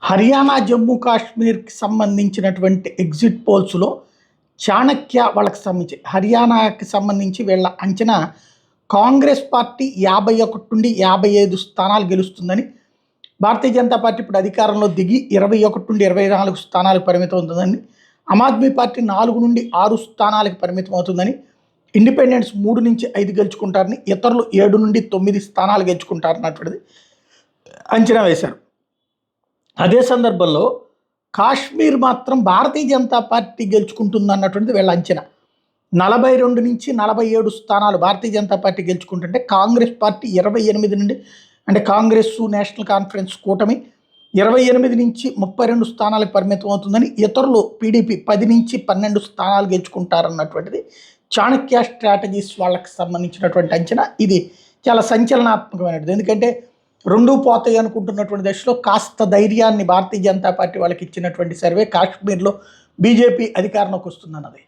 హర్యానా, జమ్మూ కాశ్మీర్‌కి సంబంధించినటువంటి ఎగ్జిట్ పోల్స్‌లో చాణక్య వాళ్ళకి సంబంధించి హర్యానాకి సంబంధించి వీళ్ళ అంచనా కాంగ్రెస్ పార్టీ 51 నుండి 55 స్థానాలు గెలుస్తుందని, భారతీయ జనతా పార్టీ ఇప్పుడు అధికారంలో దిగి 21 నుండి 24 స్థానాలకు పరిమితం అవుతుందని, ఆమ్ ఆద్మీ పార్టీ 4 నుండి 6 స్థానాలకు పరిమితం అవుతుందని, ఇండిపెండెంట్స్ 3 నుంచి 5 గెలుచుకుంటారని, ఇతరులు 7 నుండి 9 స్థానాలు గెలుచుకుంటారన్నటువంటిది అంచనా వేశారు. అదే సందర్భంలో కాశ్మీర్ మాత్రం భారతీయ జనతా పార్టీ గెలుచుకుంటుందన్నటువంటిది వీళ్ళ అంచనా. 42 నుంచి 47 స్థానాలు భారతీయ జనతా పార్టీ గెలుచుకుంటుంటే, కాంగ్రెస్ పార్టీ 28 నుండి, అంటే కాంగ్రెస్ నేషనల్ కాన్ఫరెన్స్ కూటమి 28 నుంచి 32 స్థానాలకు పరిమితం అవుతుందని, ఇతరులు పీడీపీ 10 నుంచి 12 స్థానాలు గెలుచుకుంటారన్నటువంటిది చాణక్య స్ట్రాటజీస్ వాళ్ళకి సంబంధించినటువంటి అంచనా. ఇది చాలా సంచలనాత్మకమైనది. ఎందుకంటే రెండూ పోతాయి అనుకుంటున్నటువంటి దశలో కాస్త ధైర్యాన్ని భారతీయ జనతా పార్టీ వాళ్ళకి ఇచ్చినటువంటి సర్వే కాశ్మీర్లో బీజేపీ అధికారంలోకి వస్తుందన్నది.